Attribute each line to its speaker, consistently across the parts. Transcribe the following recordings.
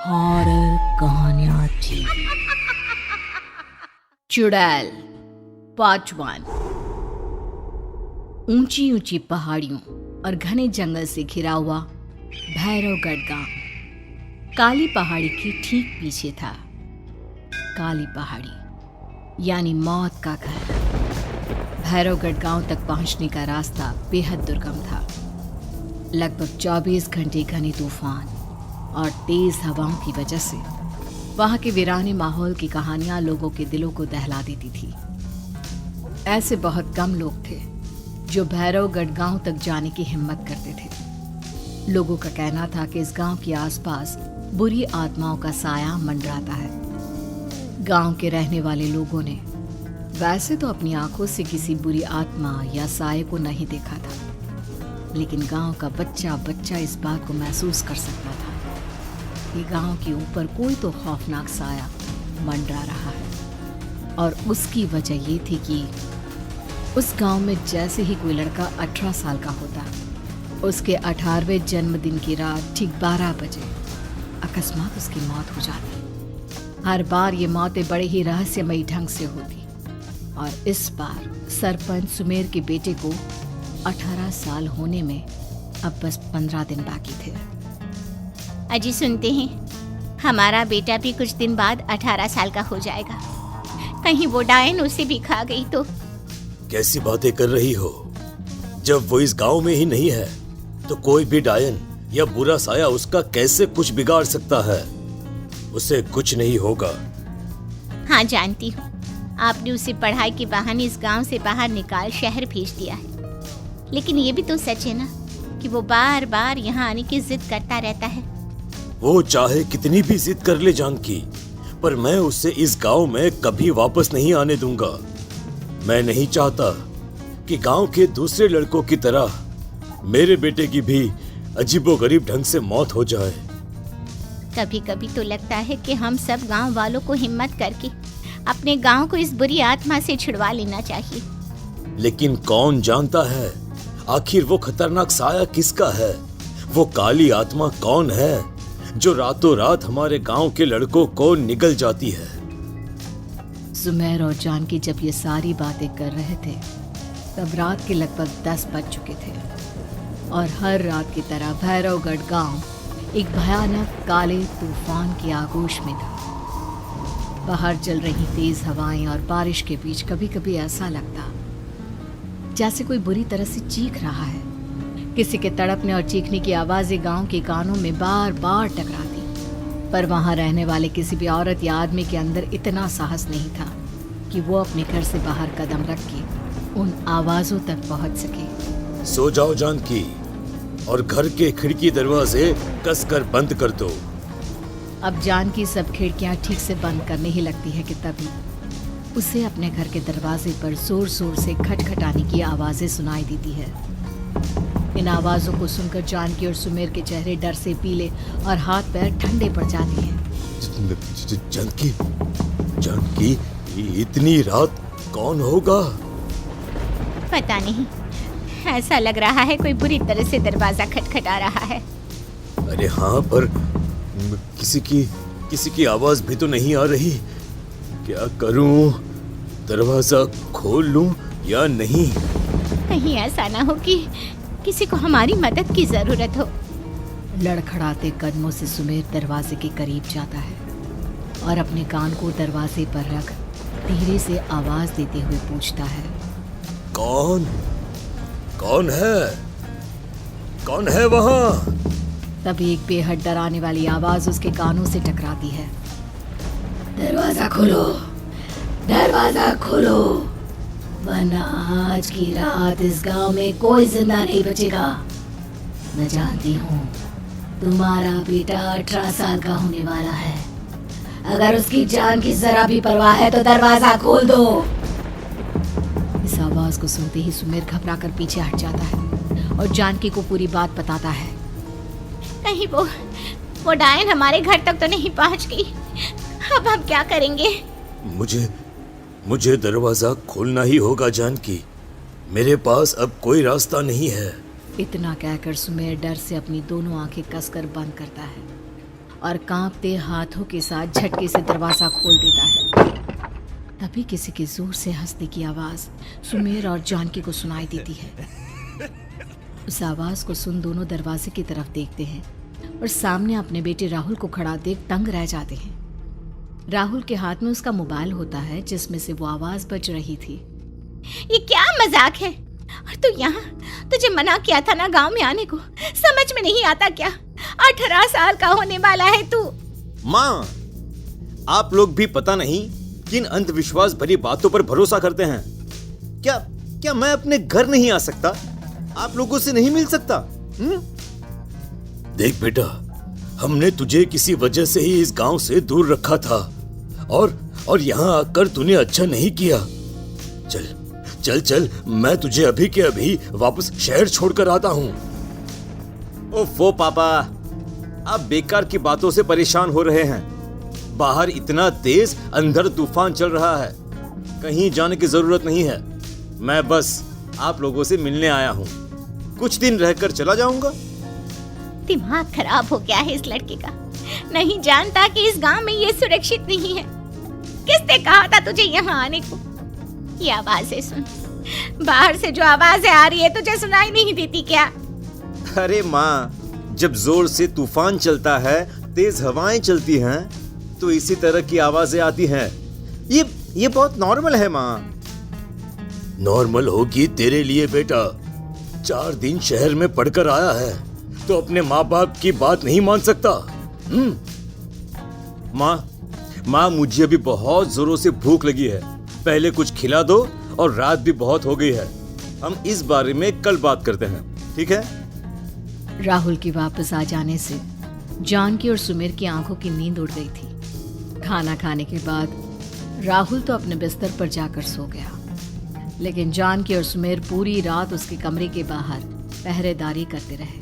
Speaker 1: Horror कहानियां थी। चुड़ैल पार्ट 1। ऊंची ऊंची पहाड़ियों और घने जंगल से घिरा हुआ भैरवगढ़ गांव काली पहाड़ी के ठीक पीछे था। काली पहाड़ी यानी मौत का घर। भैरवगढ़ गांव तक पहुंचने का रास्ता बेहद दुर्गम था। लगभग 24 घंटे घने तूफान और तेज हवाओं की वजह से वहां के वीराने माहौल की कहानियां लोगों के दिलों को दहला देती थी। ऐसे बहुत कम लोग थे जो भैरवगढ़ गांव तक जाने की हिम्मत करते थे। लोगों का कहना था कि इस गांव के आसपास बुरी आत्माओं का साया मंडराता है। गांव के रहने वाले लोगों ने वैसे तो अपनी आंखों से किसी बुरी आत्मा या साये को नहीं देखा था, लेकिन गांव का बच्चा बच्चा इस बात को महसूस कर सकता था कि गांव के ऊपर कोई तो खौफनाक साया मंडरा रहा है। और उसकी वजह ये थी कि उस गांव में जैसे ही कोई लड़का 18 साल का होता, उसके 18वें जन्मदिन की रात ठीक 12 बजे अकस्मात उसकी मौत हो जाती। हर बार ये मौतें बड़े ही रहस्यमयी ढंग से होती और इस बार सरपंच सुमेर के बेटे को 18 साल होने में अब बस 15 दिन बाकी थे।
Speaker 2: अजी सुनते हैं, हमारा बेटा भी कुछ दिन बाद 18 साल का हो जाएगा। कहीं वो डायन उसे भी खा गई तो।
Speaker 3: कैसी बातें कर रही हो? जब वो इस गांव में ही नहीं है तो कोई भी डायन या बुरा साया उसका कैसे कुछ बिगाड़ सकता है? उसे कुछ नहीं होगा।
Speaker 2: हाँ जानती हूँ, आपने उसे पढ़ाई के बहाने इस गांव से बाहर निकाल शहर भेज दिया है, लेकिन ये भी तो सच है ना कि वो बार बार यहाँ आने की जिद करता रहता है।
Speaker 3: वो चाहे कितनी भी जिद कर ले जानकी, पर मैं उसे इस गांव में कभी वापस नहीं आने दूंगा। मैं नहीं चाहता कि गांव के दूसरे लड़कों की तरह मेरे बेटे की भी अजीबोगरीब ढंग से मौत हो जाए।
Speaker 2: कभी कभी तो लगता है कि हम सब गांव वालों को हिम्मत करके अपने गांव को इस बुरी आत्मा से छुड़वा लेना चाहिए।
Speaker 3: लेकिन कौन जानता है आखिर वो खतरनाक साया किसका है? वो काली आत्मा कौन है जो रातों रात हमारे गांव के लड़कों को निगल जाती है?
Speaker 1: सुमेर और जानकी जब ये सारी बातें कर रहे थे तब रात के लगभग 10 बज चुके थे और हर रात की तरह भैरवगढ़ गांव एक भयानक काले तूफान की आगोश में था। बाहर चल रही तेज हवाएं और बारिश के बीच कभी कभी ऐसा लगता जैसे कोई बुरी तरह से चीख रहा है। किसी के तड़पने और चीखने की आवाजें गांव के कानों में बार बार टकराती, पर वहां रहने वाले किसी भी औरत या आदमी के अंदर इतना साहस नहीं था कि वो अपने घर से बाहर कदम रख के उन आवाजों तक पहुंच सके।
Speaker 3: सो जाओ जानकी और घर के खिड़की दरवाजे कसकर बंद कर दो।
Speaker 1: अब जानकी सब खिड़कियां ठीक से बंद करने ही लगती है कि तभी उसे अपने घर के दरवाजे पर जोर जोर से खटखटाने की आवाजें सुनाई देती है। इन आवाजों को सुनकर जानकी और सुमेर के चेहरे डर से पीले और हाथ पैर ठंडे पड़ जाते हैं।
Speaker 3: जानकी, जानकी, इतनी रात कौन होगा?
Speaker 2: पता नहीं, ऐसा लग रहा है कोई बुरी तरह से दरवाजा खटखटा रहा है।
Speaker 3: अरे हाँ, पर किसी की आवाज भी तो नहीं आ रही। क्या करूं? दरवाजा खोल लूं या नहीं?
Speaker 2: कहीं ऐसा ना हो कि किसी को हमारी मदद की जरूरत हो।
Speaker 1: लड़खड़ाते कदमों से सुमेर दरवाजे के करीब जाता है और अपने कान को दरवाजे पर रख धीरे से आवाज देते हुए पूछता है,
Speaker 3: कौन कौन है? कौन है वहां?
Speaker 1: तभी एक बेहद डराने वाली आवाज उसके कानों से टकराती है। दरवाजा खोलो, दरवाजा खोलो, वरना आज की रात इस गांव में कोई जिंदा नहीं बचेगा। मैं जानती हूँ तुम्हारा बेटा 18 साल का होने वाला है। अगर उसकी जान की जरा भी परवाह है तो दरवाजा खोल दो। इस आवाज को सुनते ही सुमेर घबरा कर पीछे हट जाता है और जानकी को पूरी बात बताता है।
Speaker 2: कहीं वो डायन हमारे घर तक तो नहीं पहुंच गई? अब हम क्या करेंगे?
Speaker 3: मुझे दरवाजा खोलना ही होगा जानकी। मेरे पास अब कोई रास्ता नहीं है।
Speaker 1: इतना कहकर सुमेर डर से अपनी दोनों आंखें कसकर बंद करता है और कांपते हाथों के साथ झटके से दरवाज़ा खोल देता है। तभी किसी के जोर से हंसने की आवाज़ सुमेर और जानकी को सुनाई देती है। उस आवाज़ को सुन दोनों दरवाजे की तरफ देखते हैं और सामने अपने बेटे राहुल को खड़ा देख दंग रह जाते हैं। राहुल के हाथ में उसका मोबाइल होता है जिसमें से वो आवाज़ बज रही थी।
Speaker 2: ये क्या मजाक है? और तू यहाँ, तुझे मना किया था ना गांव में आने को, समझ में नहीं आता क्या? 18 साल का होने वाला है तू।
Speaker 3: माँ, आप लोग भी पता नहीं किन अंधविश्वास भरी बातों पर भरोसा करते हैं। क्या मैं अपने घर नहीं आ सकता? आप लोगों से नहीं मिल सकता? देख बेटा, हमने तुझे किसी वजह से ही इस गांव से दूर रखा था और यहाँ आकर तूने अच्छा नहीं किया। चल चल चल, मैं तुझे अभी के अभी वापस शहर छोड़कर आता हूँ। ओफो पापा, आप बेकार की बातों से परेशान हो रहे हैं। बाहर इतना तेज अंधड़ तूफान चल रहा है, कहीं जाने की जरूरत नहीं है। मैं बस आप लोगों से मिलने आया हूँ, कुछ दिन रहकर चला जाऊंगा।
Speaker 2: दिमाग खराब हो गया है इस लड़के का, नहीं जानता कि इस गांव में ये सुरक्षित नहीं है। किसने कहा था तुझे यहाँ आने को? ये आवाजें सुन, बाहर से जो आवाजें आ रही है तुझे सुनाई नहीं देती क्या?
Speaker 3: अरे माँ, जब जोर से तूफान चलता है, तेज हवाएं चलती हैं, तो इसी तरह की आवाजें आती हैं। ये बहुत नॉर्मल है माँ। नॉर्मल होगी तेरे लिए बेटा। 4 दिन शहर में पढ़कर आया है तो अपने माँ बाप की बात नहीं मान सकता। माँ, मुझे अभी बहुत जोरों से भूख लगी है, पहले कुछ खिला दो, और रात भी बहुत हो गई है। हम इस बारे में कल बात करते हैं, ठीक है?
Speaker 1: राहुल के वापस आ जाने से जानकी और सुमेर की आंखों की नींद उड़ गई थी। खाना खाने के बाद राहुल तो अपने बिस्तर पर जाकर सो गया, लेकिन जानकी और सुमेर पूरी रात उसके कमरे के बाहर पहरेदारी करते रहे।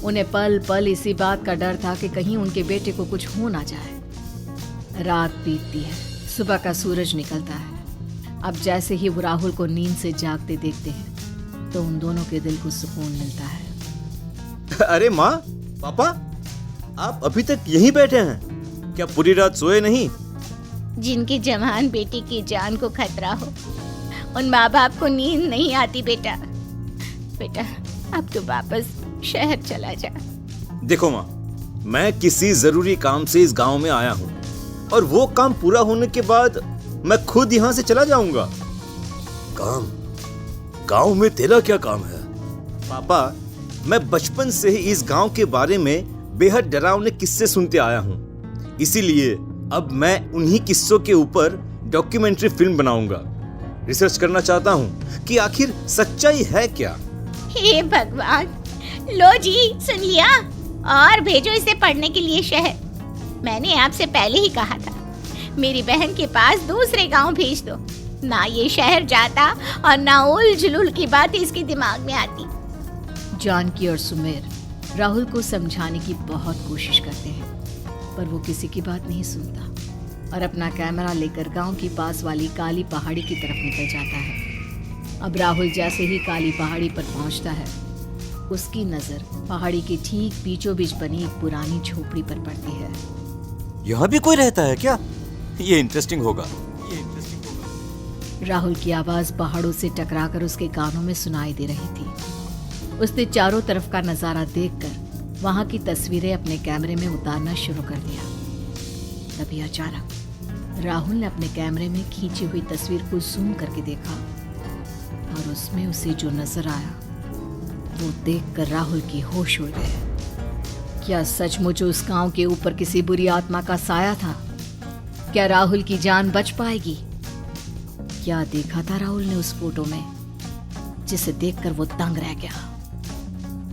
Speaker 1: उन्हें पल पल इसी बात का डर था कि कहीं उनके बेटे को कुछ हो ना जाए। रात बीतती है, सुबह का सूरज निकलता है। अब जैसे ही वो राहुल को नींद से जागते देखते हैं तो उन दोनों के दिल को सुकून मिलता है।
Speaker 3: अरे माँ, पापा, आप अभी तक यहीं बैठे हैं? क्या पूरी रात सोए नहीं?
Speaker 2: जिनकी जवान बेटी की जान को खतरा हो, उन माँ बाप को नींद नहीं आती बेटा। अब तो वापस शहर चला जा।
Speaker 3: देखो माँ, मैं किसी जरूरी काम से इस गांव में आया हूँ, और वो काम पूरा होने के बाद मैं खुद यहाँ से चला जाऊंगा। काम? गांव में तेरा क्या काम है? पापा, मैं बचपन से ही इस गांव के बारे में बेहद डरावने किस्से सुनते आया हूँ, इसीलिए अब मैं उन्हीं किस्सों के ऊपर डॉक्यूमेंट्री फिल्म बनाऊंगा। रिसर्च करना चाहता हूँ कि आखिर सच्चाई है क्या।
Speaker 2: हे भगवान, लो जी, सुन लिया, और भेजो इसे पढ़ने के लिए शहर। मैंने आपसे पहले ही कहा था, मेरी बहन के पास दूसरे गांव भेज दो। ना ये शहर जाता और ना उल जुलूल की बात इसके दिमाग में आती।
Speaker 1: जानकी और सुमेर राहुल को समझाने की बहुत कोशिश करते हैं, पर वो किसी की बात नहीं सुनता और अपना कैमरा लेकर गांव की पास वाली काली पहाड़ी की तरफ निकल जाता है। अब राहुल जैसे ही काली पहाड़ी पर पहुंचता है, उसकी नजर पहाड़ी के ठीक बीचों बीच बनी एक पुरानी झोपड़ी पर पड़ती है।
Speaker 3: यहाँ भी कोई रहता है क्या? ये इंटरेस्टिंग होगा।
Speaker 1: राहुल की आवाज पहाड़ों से टकराकर उसके कानों में सुनाई दे रही थी। उसने चारों तरफ का नजारा देखकर वहां की तस्वीरें अपने कैमरे में उतारना शुरू कर दिया। तभी अचानक राहुल ने अपने कैमरे में खींची हुई तस्वीर को जूम करके देखा, और उसमें उसे जो नजर आया वो देखकर राहुल की होश उड़ गए। क्या सचमुच उस गांव के ऊपर किसी बुरी आत्मा का साया था? क्या राहुल की जान बच पाएगी? क्या देखा था राहुल ने उस फोटो में जिसे देखकर वो दंग रह गया?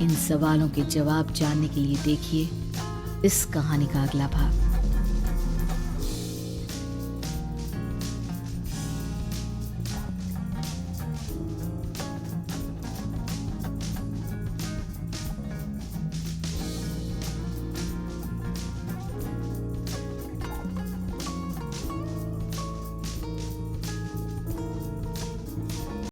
Speaker 1: इन सवालों के जवाब जानने के लिए देखिए इस कहानी का अगला भाग।